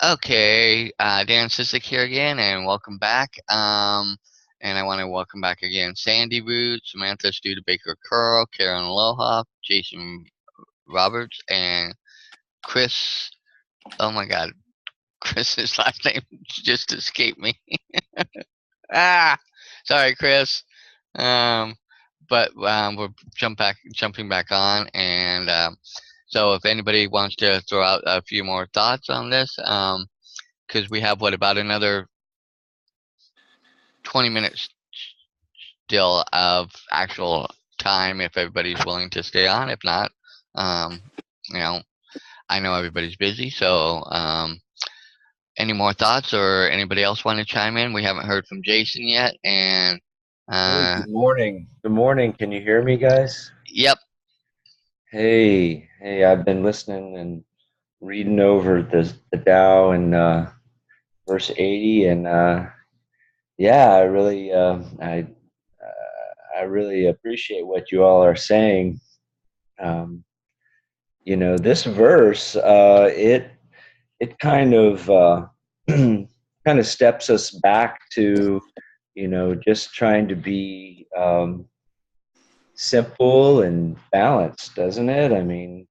Okay, Dan Sisek here again, and welcome back. And I want to welcome back again Sandy Root, Samantha Studebaker Curl, Karen Lohoff, Jason Roberts, and Chris. Oh my God, Chris's last name just escaped me. Ah, sorry, Chris. Um, but we're jumping back on, and so if anybody wants to throw out a few more thoughts on this, because we have about another 20 minutes still of actual time if everybody's willing to stay on. If not, um, you know, I know everybody's busy, so any more thoughts or anybody else want to chime in? We haven't heard from Jason yet, and Hey, good morning. Good morning. Can you hear me, guys? yep. Hey, I've been listening and reading over the Tao and verse 80, and yeah, I really appreciate what you all are saying. Um, this verse, it kind of kind of steps us back to, just trying to be simple and balanced, doesn't it? I mean,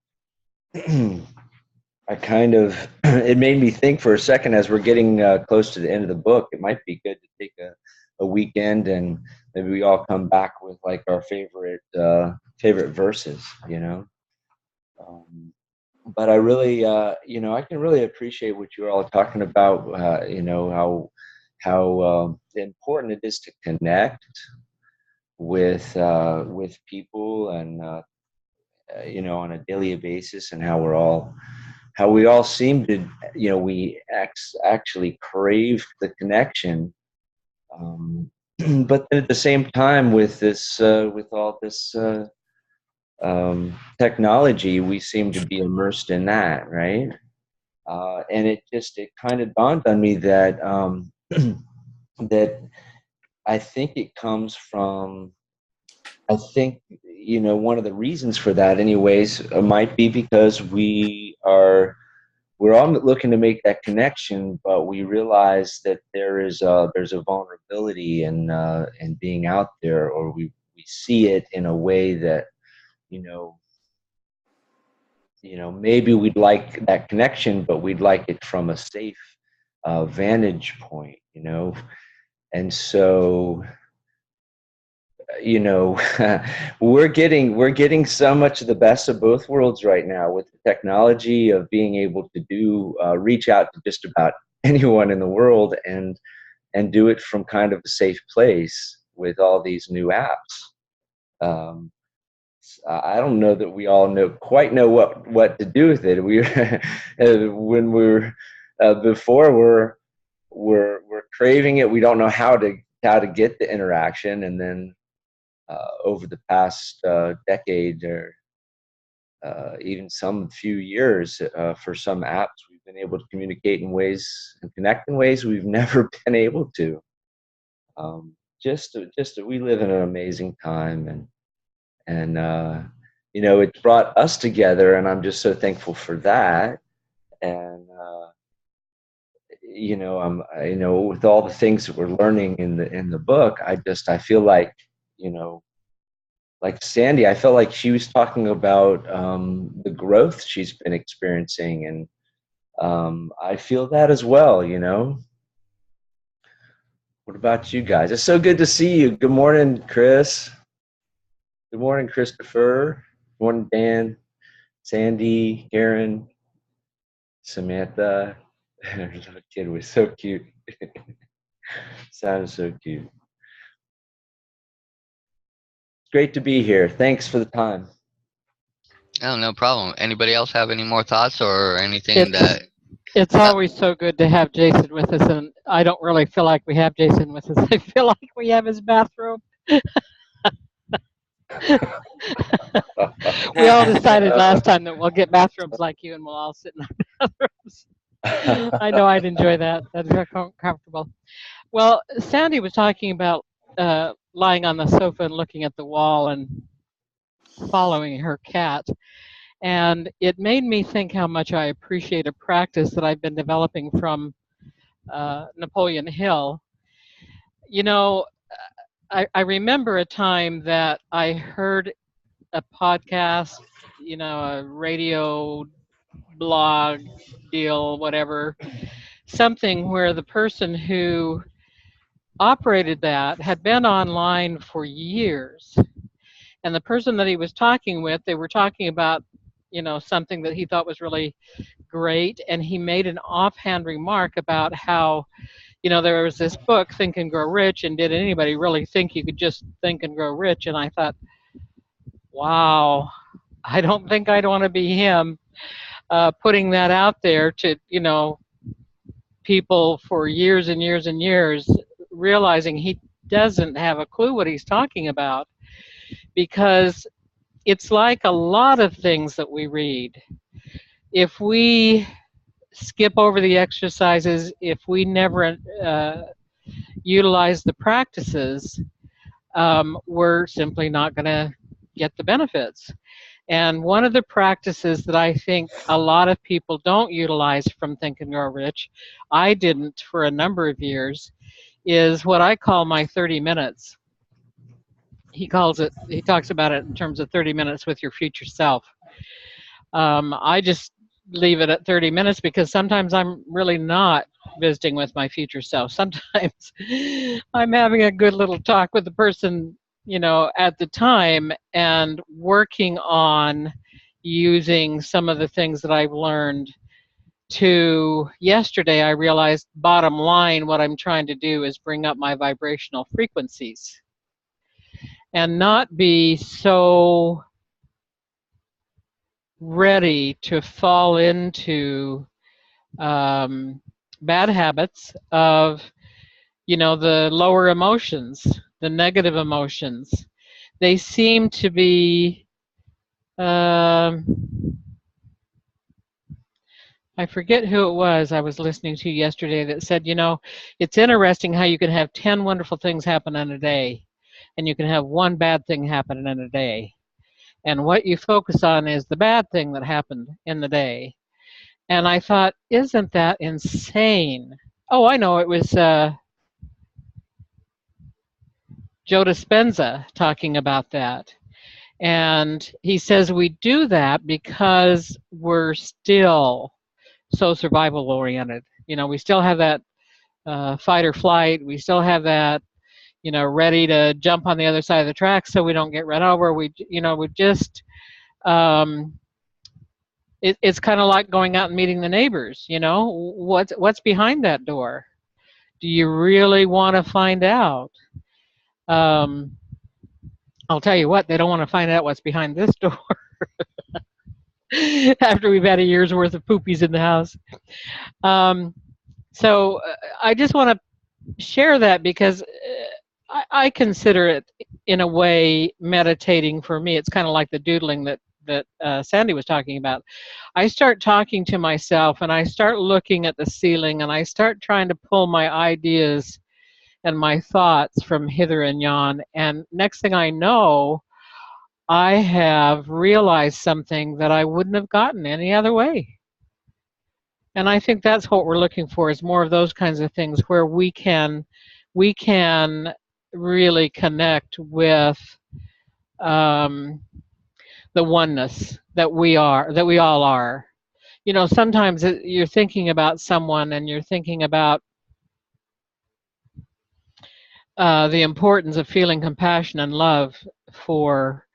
I kind of it made me think for a second as we're getting close to the end of the book. It might be good to take a weekend and maybe we all come back with like our favorite verses, Um, but I really, I can really appreciate what you're all talking about. How important it is to connect with people and on a daily basis, and how we all seem to, we actually crave the connection. Um, but then at the same time, with all this technology, we seem to be immersed in that, right? And it kind of dawned on me that that I think it comes from. I think one of the reasons for that, anyways, might be because we're all looking to make that connection, but we realize that there's a vulnerability in being out there, or we see it in a way that you know maybe we'd like that connection, but we'd like it from a safe vantage point, and so you know we're getting so much of the best of both worlds right now with the technology of being able to do reach out to just about anyone in the world and do it from kind of a safe place with all these new apps. I don't know that we all quite know what to do with it. We when we're before we're craving it, we don't know how to get the interaction, and then over the past decade or even some few years, for some apps, we've been able to communicate in ways and connect in ways we've never been able to. We live in an amazing time, and it's brought us together, and I'm just so thankful for that. And with all the things that we're learning in the book, I feel like Sandy, I felt like she was talking about the growth she's been experiencing, and I feel that as well. What about you guys? It's so good to see you. Good morning, Chris. Good morning, Christopher. Good morning, Dan, Sandy, Karen, Samantha. That kid was so cute. Sounded so cute. It's great to be here. Thanks for the time. Oh, no problem. Anybody else have any more thoughts or anything It's that? it's Uh, always so good to have Jason with us, and I don't really feel like we have Jason with us. I feel like we have his bathrobe. We all decided last time that we'll get bathrobes like you, and we'll all sit in our bathrobes. I know I'd enjoy that. That's very comfortable. Well, Sandy was talking about lying on the sofa and looking at the wall and following her cat. And it made me think how much I appreciate a practice that I've been developing from Napoleon Hill. You know, I remember a time that I heard a podcast, a radio blog deal, whatever, something where the person who operated that had been online for years. And the person that he was talking with, they were talking about, something that he thought was really great. And he made an offhand remark about how, there was this book, Think and Grow Rich, and did anybody really think you could just think and grow rich? And I thought, wow, I don't think I'd want to be him, putting that out there to, people for years and years and years, realizing he doesn't have a clue what he's talking about, because it's like a lot of things that we read. If we skip over the exercises, if we never utilize the practices, we're simply not going to get the benefits. And one of the practices that I think a lot of people don't utilize from Think and Grow Rich, I didn't for a number of years, is what I call my 30 minutes. He talks about it in terms of 30 minutes with your future self. I just leave it at 30 minutes because sometimes I'm really not visiting with my future self. Sometimes I'm having a good little talk with the person, at the time, and working on using some of the things that I've learned. To yesterday, I realized, bottom line, what I'm trying to do is bring up my vibrational frequencies and not be so ready to fall into bad habits of, the lower emotions, the negative emotions. They seem to be, I forget who it was I was listening to yesterday that said, it's interesting how you can have 10 wonderful things happen in a day, and you can have one bad thing happen in a day. And what you focus on is the bad thing that happened in the day. And I thought, isn't that insane? Oh, I know, it was Joe Dispenza talking about that. And he says we do that because we're still so survival oriented. We still have that fight or flight. We still have that, ready to jump on the other side of the track so we don't get run over. We just, it's kind of like going out and meeting the neighbors. What's behind that door? Do you really want to find out? I'll tell you what, they don't want to find out what's behind this door after we've had a year's worth of poopies in the house. So I just want to share that because I consider it, in a way, meditating for me. It's kind of like the doodling that Sandy was talking about. I start talking to myself, and I start looking at the ceiling, and I start trying to pull my ideas and my thoughts from hither and yon. And next thing I know, I have realized something that I wouldn't have gotten any other way. And I think that's what we're looking for, is more of those kinds of things where we can really connect with the oneness that we all are. Sometimes you're thinking about someone, and you're thinking about the importance of feeling compassion and love for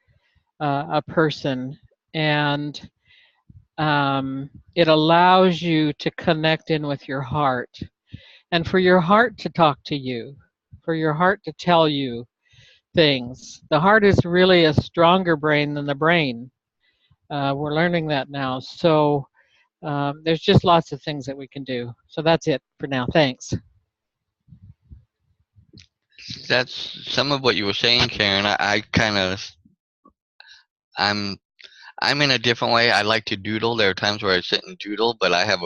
a person, and it allows you to connect in with your heart, and for your heart to talk to you, for your heart to tell you things. The heart is really a stronger brain than the brain. We're learning that now. So there's just lots of things that we can do. So that's it for now. Thanks. That's some of what you were saying, Karen. I kind of, I'm in a different way. I like to doodle. There are times where I sit and doodle, but I have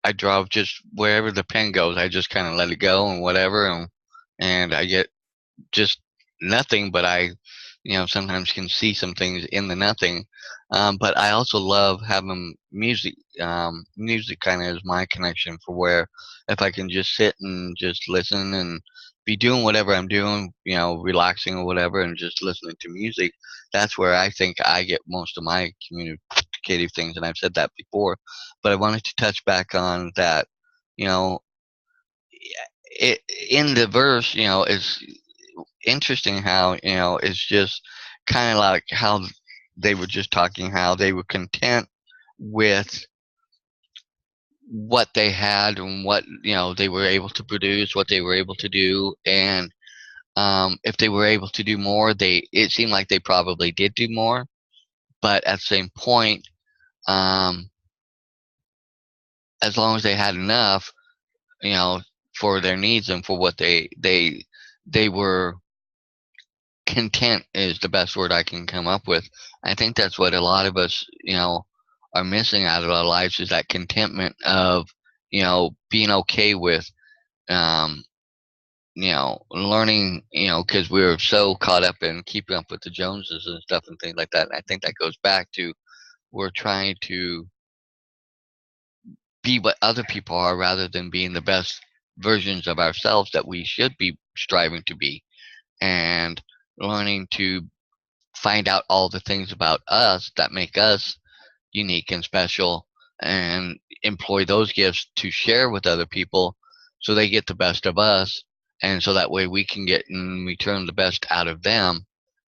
I draw just wherever the pen goes. I just kind of let it go and whatever, and I get just nothing. But I sometimes can see some things in the nothing. But I also love having music. Music kind of is my connection for where if I can just sit and just listen and be doing whatever I'm doing, relaxing or whatever, and just listening to music, that's where I think I get most of my communicative things. And I've said that before, but I wanted to touch back on that. You know, it in the verse, is interesting how it's just kind of like how they were just talking how they were content with what they had and what they were able to produce, what they were able to do, and if they were able to do more, it seemed like they probably did do more, but at the same point, um, as long as they had enough, you know, for their needs and for what they were content is the best word I can come up with. I think that's what a lot of us, are missing out of our lives is that contentment of, being okay with, um, learning, because we're so caught up in keeping up with the Joneses and stuff and things like that. And I think that goes back to we're trying to be what other people are rather than being the best versions of ourselves that we should be striving to be, and learning to find out all the things about us that make us unique and special, and employ those gifts to share with other people so they get the best of us, and so that way we can get in return the best out of them.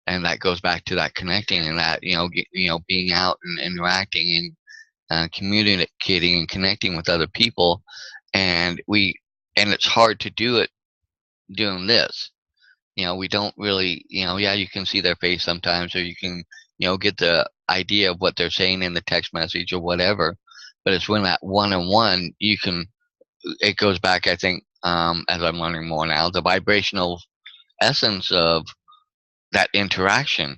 And that goes back to that connecting and that being out and interacting and communicating and connecting with other people. And it's hard to do it doing this. We don't really, yeah, you can see their face sometimes, or you can, get the idea of what they're saying in the text message or whatever. But it's when that one-on-one, it goes back, I think, as I'm learning more now, the vibrational essence of that interaction.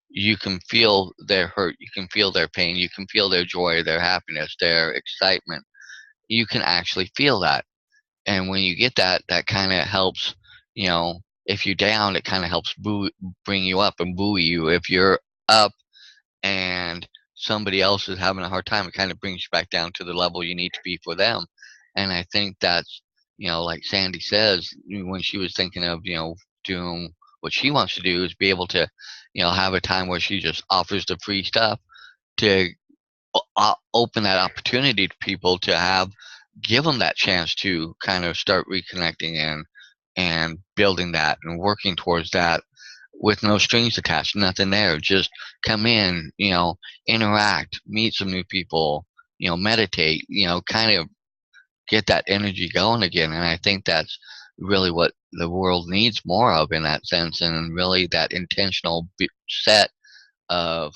You can feel their hurt, you can feel their pain, you can feel their joy, their happiness, their excitement. You can actually feel that. And when you get that, that kind of helps, if you're down, it kind of helps bring you up and buoy you. If you're up and somebody else is having a hard time, it kind of brings you back down to the level you need to be for them. And I think that's, like Sandy says, when she was thinking of, doing what she wants to do is be able to, have a time where she just offers the free stuff to open that opportunity to people to give them that chance to kind of start reconnecting and building that and working towards that with no strings attached, nothing there. Just come in, interact, meet some new people, meditate, kind of get that energy going again. And I think that's really what the world needs more of in that sense, and really that intentional set of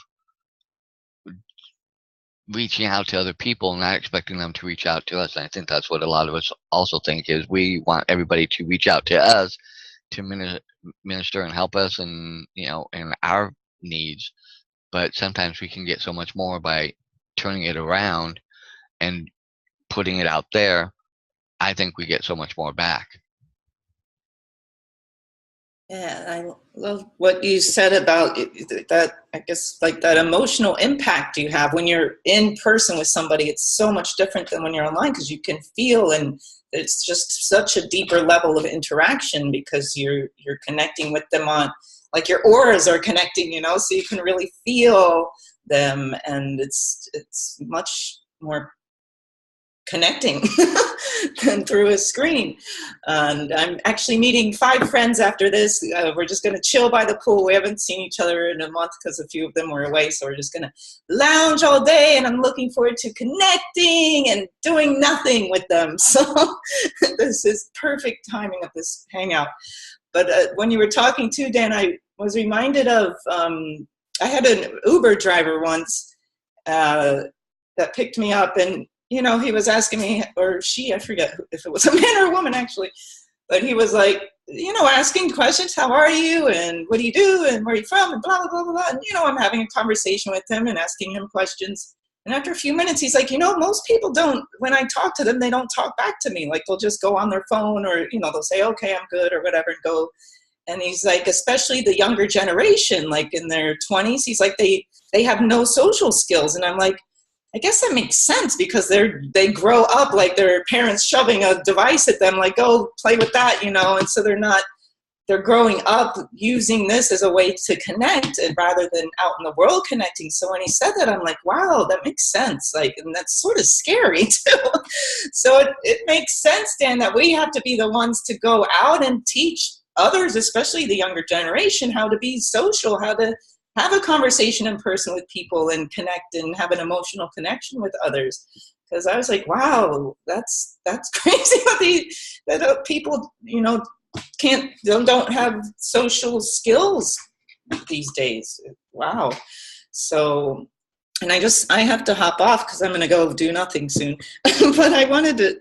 reaching out to other people and not expecting them to reach out to us. And I think that's what a lot of us also think is we want everybody to reach out to us to minister and help us and in our needs. But sometimes we can get so much more by turning it around and putting it out there. I think we get so much more back. Yeah, I love what you said about that. I guess like that emotional impact you have when you're in person with somebody. It's so much different than when you're online because you can feel, and it's just such a deeper level of interaction because you're connecting with them on, like your auras are connecting, so you can really feel them, and it's much more connecting than through a screen. And I'm actually meeting 5 friends after this. We're just going to chill by the pool. We haven't seen each other in a month because a few of them were away, so we're just going to lounge all day, and I'm looking forward to connecting and doing nothing with them. So this is perfect timing of this hangout. But when you were talking too, Dan, I was reminded of I had an Uber driver once that picked me up, and he was asking me, or she, I forget if it was a man or a woman actually, but he was like, asking questions, how are you, and what do you do, and where are you from, and blah, blah, blah, blah. And, I'm having a conversation with him and asking him questions. And after a few minutes, he's like, most people don't, when I talk to them, they don't talk back to me. Like they'll just go on their phone or, they'll say, okay, I'm good or whatever and go. And he's like, especially the younger generation, like in their 20s, he's like, they have no social skills. And I'm like, I guess that makes sense, because they grow up like their parents shoving a device at them, like, oh, play with that, you know. And so they're growing up using this as a way to connect, and rather than out in the world connecting. So when he said that, I'm like, wow, that makes sense. Like, and that's sort of scary too. So it makes sense, Dan, that we have to be the ones to go out and teach others, especially the younger generation, how to be social, how to have a conversation in person with people and connect and have an emotional connection with others. Because I was like, wow, that's crazy that people, you know, don't have social skills these days. Wow. So, and I have to hop off because I'm going to go do nothing soon. But I wanted to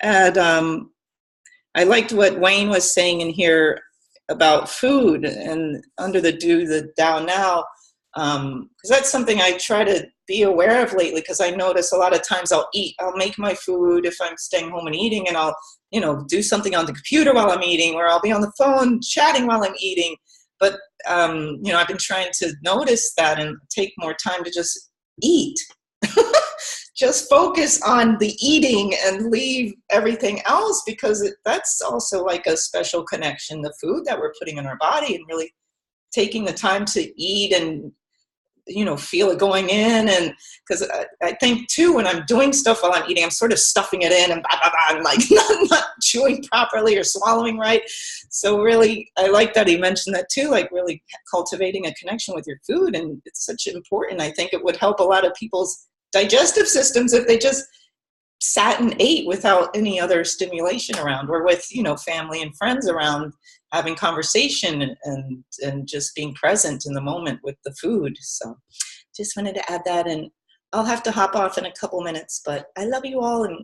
add, I liked what Wayne was saying in here about food and under the Tao now, because that's something I try to be aware of lately, because I notice a lot of times I'll make my food if I'm staying home and eating, and I'll, you know, do something on the computer while I'm eating, or I'll be on the phone chatting while I'm eating. But, you know, I've been trying to notice that and take more time to just eat. Just focus on the eating and leave everything else, because that's also like a special connection, the food that we're putting in our body, and really taking the time to eat and, you know, feel it going in. And because I think too, when I'm doing stuff while I'm eating, I'm sort of stuffing it in and blah, blah, blah, and like not chewing properly or swallowing right. So really, I like that he mentioned that too, like really cultivating a connection with your food. And it's such important. I think it would help a lot of people's digestive systems if they just sat and ate without any other stimulation around, or with, you know, family and friends around, having conversation and just being present in the moment with the food. So just wanted to add that, and I'll have to hop off in a couple minutes, but I love you all, and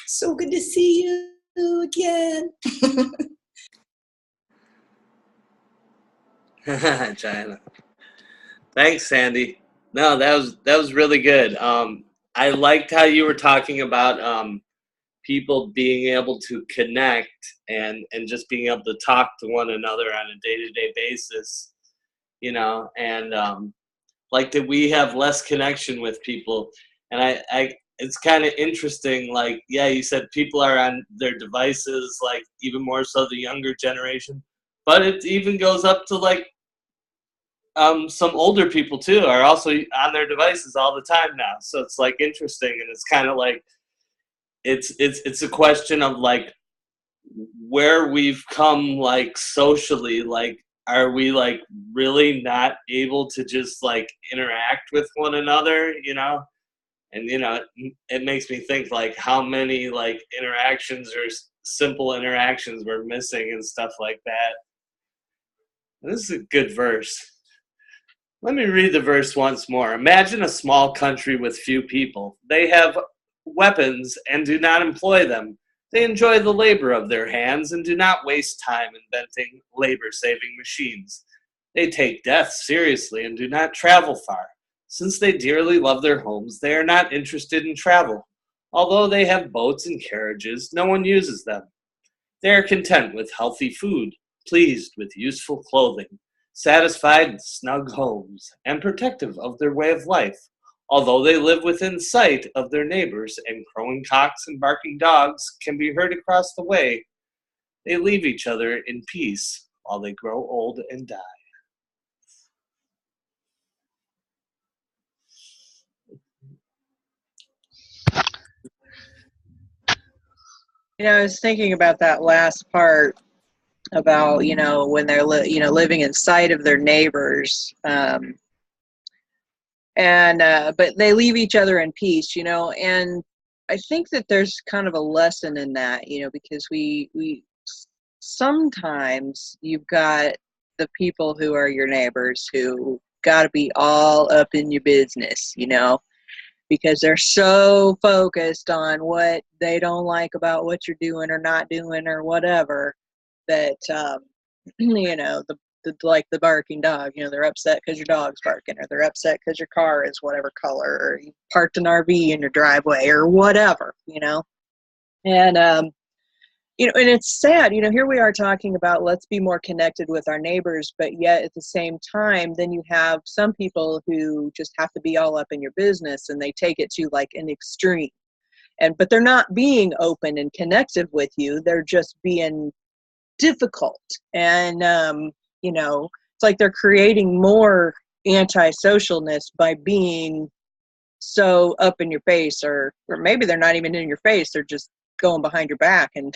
so good to see you again. China. Thanks, Sandy. No, that was really good. I liked how you were talking about people being able to connect and just being able to talk to one another on a day-to-day basis, you know, and like that we have less connection with people. And I it's kind of interesting, like, yeah, you said people are on their devices, like even more so the younger generation, but it even goes up to like some older people too are also on their devices all the time now. So it's like interesting, and it's kind of like it's a question of like where we've come like socially. Like, are we like really not able to just like interact with one another, you know? And you know, it makes me think like how many like interactions or simple interactions we're missing and stuff like that. And this is a good verse. Let me read the verse once more. Imagine a small country with few people. They have weapons and do not employ them. They enjoy the labor of their hands and do not waste time inventing labor-saving machines. They take death seriously and do not travel far. Since they dearly love their homes, they are not interested in travel. Although they have boats and carriages, no one uses them. They are content with healthy food, pleased with useful clothing, satisfied with snug homes, and protective of their way of life. Although they live within sight of their neighbors and crowing cocks and barking dogs can be heard across the way, they leave each other in peace while they grow old and die. You know, I was thinking about that last part about, you know, when they're living in sight of their neighbors, but they leave each other in peace, you know. And I think that there's kind of a lesson in that, you know, because we sometimes you've got the people who are your neighbors who got to be all up in your business, you know, because they're so focused on what they don't like about what you're doing or not doing or whatever, that you know, like the barking dog, you know, they're upset because your dog's barking, or they're upset because your car is whatever color, or you parked an RV in your driveway or whatever, you know. And and it's sad, here we are talking about let's be more connected with our neighbors, but yet at the same time, then you have some people who just have to be all up in your business and they take it to like an extreme. But they're not being open and connected with you. They're just being difficult. And, it's like they're creating more antisocialness by being so up in your face, or maybe they're not even in your face. They're just going behind your back and,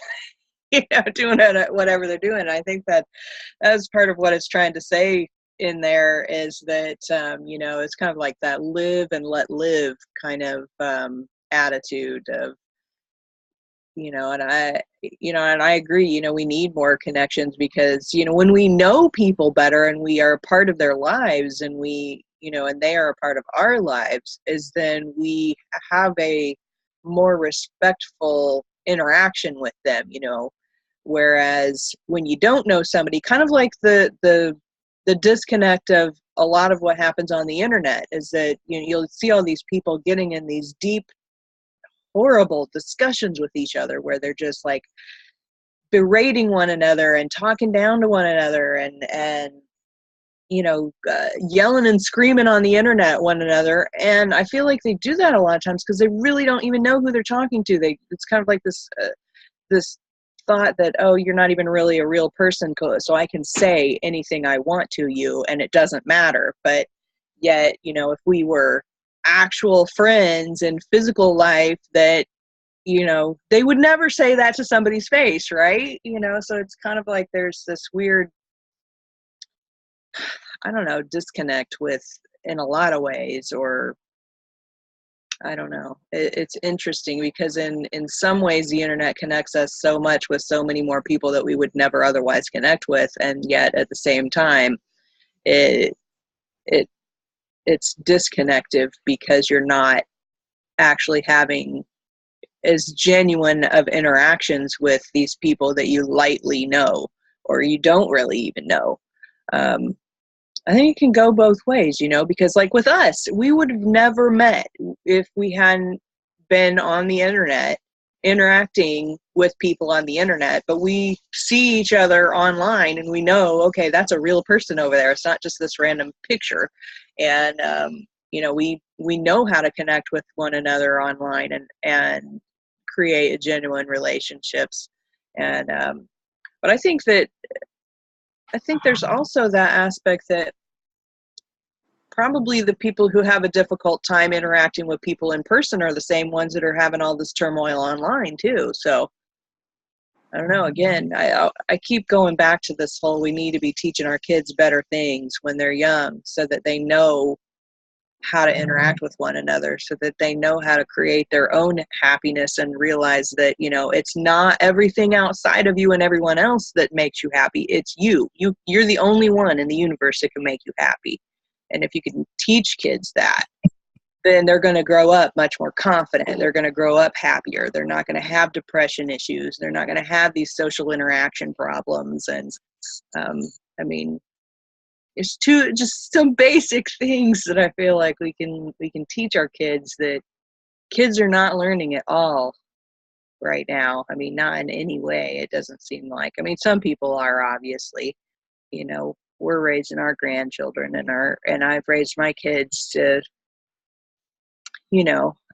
doing whatever they're doing. I think that's part of what it's trying to say in there is that, it's kind of like that live and let live kind of attitude of, and I agree, we need more connections because, when we know people better and we are a part of their lives and and they are a part of our lives, is then we have a more respectful interaction with them, whereas when you don't know somebody, kind of like the disconnect of a lot of what happens on the internet is that, you'll see all these people getting in these deep, horrible discussions with each other where they're just like berating one another and talking down to one another and yelling and screaming on the internet one another. And I feel like they do that a lot of times because they really don't even know who they're talking to. It's kind of like this thought that, oh, you're not even really a real person, so I can say anything I want to you and it doesn't matter. But yet, if we were actual friends in physical life, that they would never say that to somebody's face, right? So it's kind of like there's this weird, I don't know, disconnect with in a lot of ways, or I don't know. It's interesting because in some ways the internet connects us so much with so many more people that we would never otherwise connect with, and yet at the same time it's disconnective because you're not actually having as genuine of interactions with these people that you lightly know or you don't really even know. I think it can go both ways, because like with us, we would have never met if we hadn't been on the internet interacting with people on the internet, but we see each other online and we know, okay, that's a real person over there. It's not just this random picture. And, we know how to connect with one another online and create genuine relationships. And, but I think there's also that aspect that probably the people who have a difficult time interacting with people in person are the same ones that are having all this turmoil online too. So I don't know. Again, I keep going back to this whole, we need to be teaching our kids better things when they're young so that they know how to interact with one another, so that they know how to create their own happiness and realize that, it's not everything outside of you and everyone else that makes you happy. It's you. You're the only one in the universe that can make you happy. And if you can teach kids that, then they're going to grow up much more confident. They're going to grow up happier. They're not going to have depression issues. They're not going to have these social interaction problems. And, it's just some basic things that I feel like we can teach our kids that kids are not learning at all right now. Not in any way. It doesn't seem like. Some people are, obviously. We're raising our grandchildren and I've raised my kids to,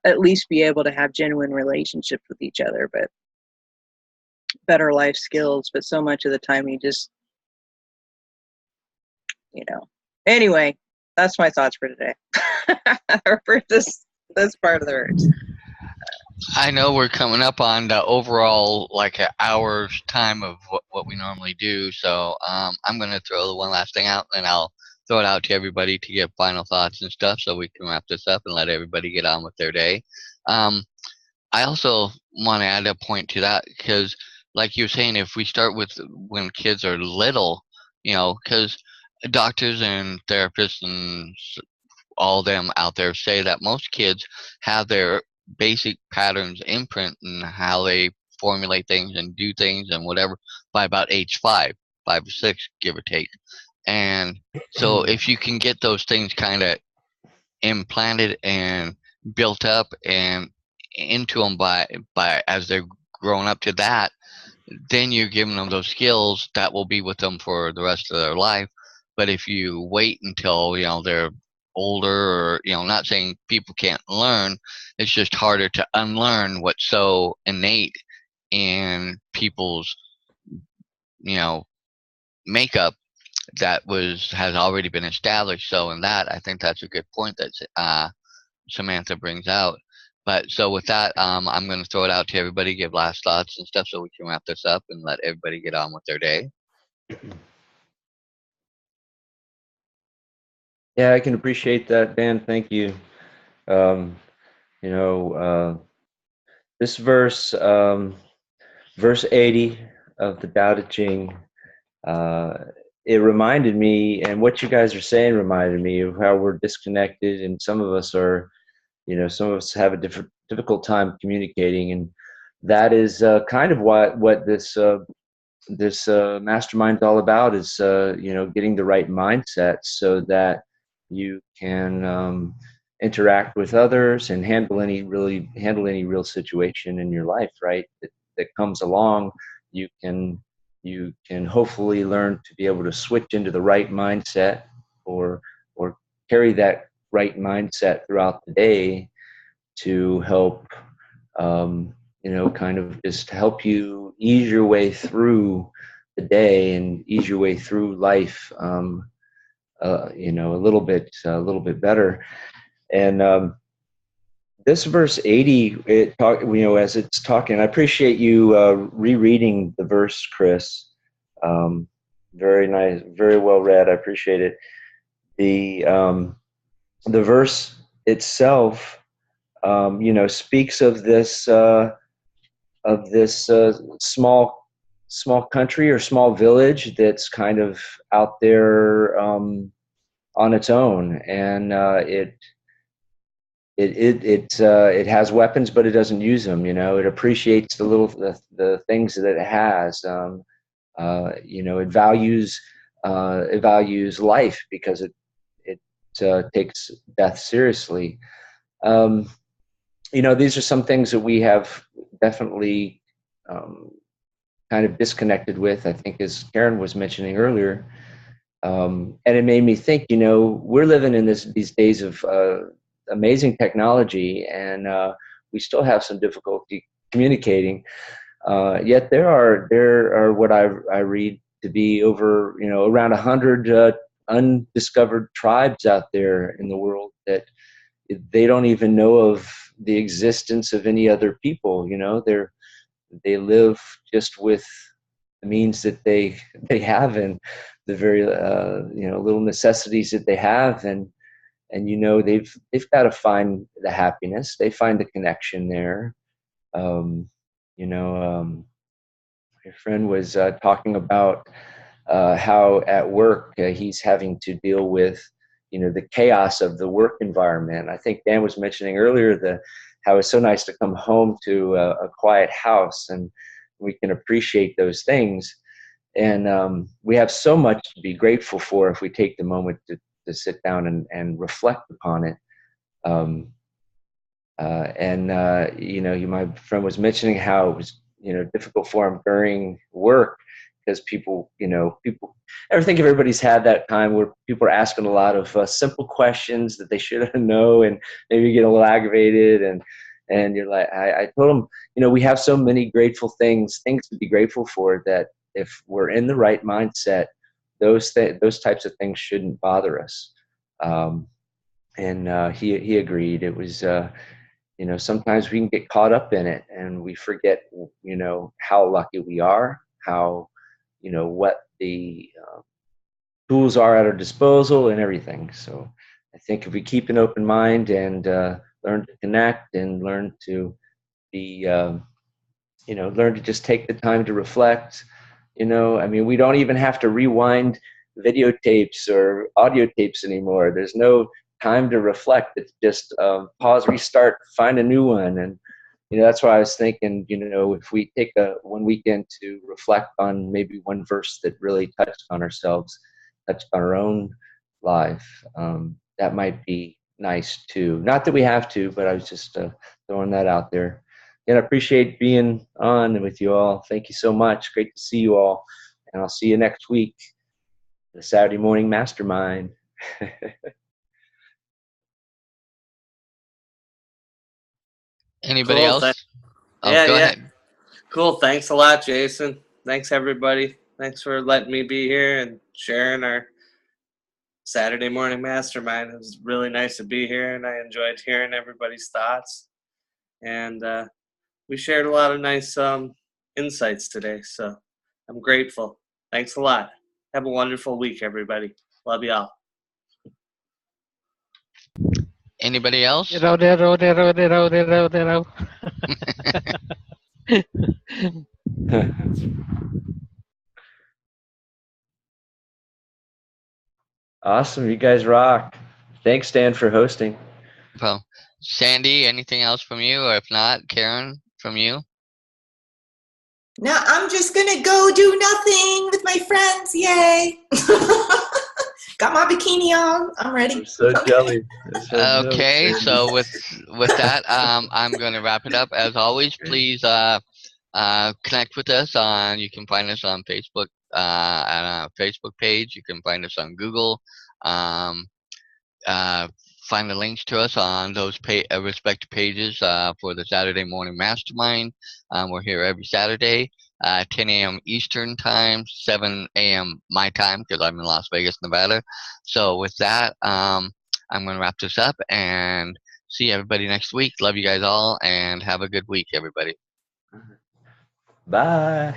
at least be able to have genuine relationships with each other, but better life skills. But so much of the time you just, anyway, that's my thoughts for today. Or for this part of the verse. I know we're coming up on the overall like an hour's time of what we normally do, so I'm going to throw the one last thing out, and I'll throw it out to everybody to get final thoughts and stuff so we can wrap this up and let everybody get on with their day. I also want to add a point to that because, like you were saying, if we start with when kids are little, because doctors and therapists and all them out there say that most kids have their basic patterns imprint and how they formulate things and do things and whatever by about age 5 or 6, give or take. And so if you can get those things kind of implanted and built up and into them by as they're growing up to that, then you're giving them those skills that will be with them for the rest of their life. But if you wait until they're older, or not saying people can't learn, it's just harder to unlearn what's so innate in people's you know makeup that has already been established. So in that, I think that's a good point that Samantha brings out. But so with that, I'm going to throw it out to everybody, give last thoughts and stuff, so we can wrap this up and let everybody get on with their day. Yeah, I can appreciate that, Dan. Thank you. Um, this verse, verse 80 of the Tao Te Ching, it reminded me, and what you guys are saying reminded me of how we're disconnected, and some of us have a difficult time communicating, and that is kind of what this mastermind is all about, is getting the right mindset so that you can interact with others and handle any real situation in your life, right, that comes along. You can hopefully learn to be able to switch into the right mindset, or carry that right mindset throughout the day to help kind of just help you ease your way through the day and ease your way through life, a little bit better. And this verse 80, as it's talking, I appreciate you rereading the verse, Chris. Very nice, very well read. I appreciate it. The verse itself, speaks of this small country or small village that's kind of out there on its own, and it has weapons, but it doesn't use them. It appreciates the things that it has. It values life because it takes death seriously. These are some things that we have definitely kind of disconnected with, I think, as Karen was mentioning earlier. And it made me think, we're living in these days of amazing technology, and we still have some difficulty communicating. Yet there are what I read to be over, around 100 undiscovered tribes out there in the world that they don't even know of the existence of any other people. They live just with the means that they have, and the very little necessities that they have, and they've got to find the happiness. They find the connection there. My friend was talking about how at work he's having to deal with the chaos of the work environment. I think Dan was mentioning earlier how it's so nice to come home to a quiet house, and we can appreciate those things. And we have so much to be grateful for if we take the moment to sit down and reflect upon it. My friend was mentioning how it was difficult for him during work, because people, I think everybody's had that time where people are asking a lot of simple questions that they should know, and maybe you get a little aggravated, and you're like, I told them, we have so many grateful things to be grateful for, that if we're in the right mindset, those types of things shouldn't bother us. And he agreed. It was, sometimes we can get caught up in it, and we forget, how lucky we are, how, what the tools are at our disposal and everything. So I think if we keep an open mind and learn to connect, and learn to be, learn to just take the time to reflect. We don't even have to rewind videotapes or audio tapes anymore. There's no time to reflect. It's just pause, restart, find a new one. And that's why I was thinking, if we take one weekend to reflect on maybe one verse that really touched on ourselves, touched on our own life, that might be nice too. Not that we have to, but I was just throwing that out there. I appreciate being on with you all. Thank you so much. Great to see you all. And I'll see you next week, the Saturday morning Mastermind. Anybody Cool. else? Oh, Yeah, go yeah. ahead. Cool. Thanks a lot, Jason. Thanks, everybody. Thanks for letting me be here and sharing our Saturday morning mastermind. It was really nice to be here, and I enjoyed hearing everybody's thoughts. And we shared a lot of nice insights today, so I'm grateful. Thanks a lot. Have a wonderful week, everybody. Love y'all. Anybody else? Awesome. You guys rock. Thanks, Dan, for hosting. Well, Sandy, anything else from you? Or if not, Karen, from you? Now I'm just gonna go do nothing with my friends. Yay! Got my bikini on. I'm ready. I'm so jelly. Okay, so with that, I'm going to wrap it up. As always, please connect with us on. You can find us on Facebook at our Facebook page. You can find us on Google. Um, find the links to us on those respective pages for the Saturday Morning Mastermind. We're here every Saturday, 10 a.m. Eastern Time, 7 a.m. my time because I'm in Las Vegas, Nevada. So with that, I'm going to wrap this up and see everybody next week. Love you guys all and have a good week, everybody. Bye.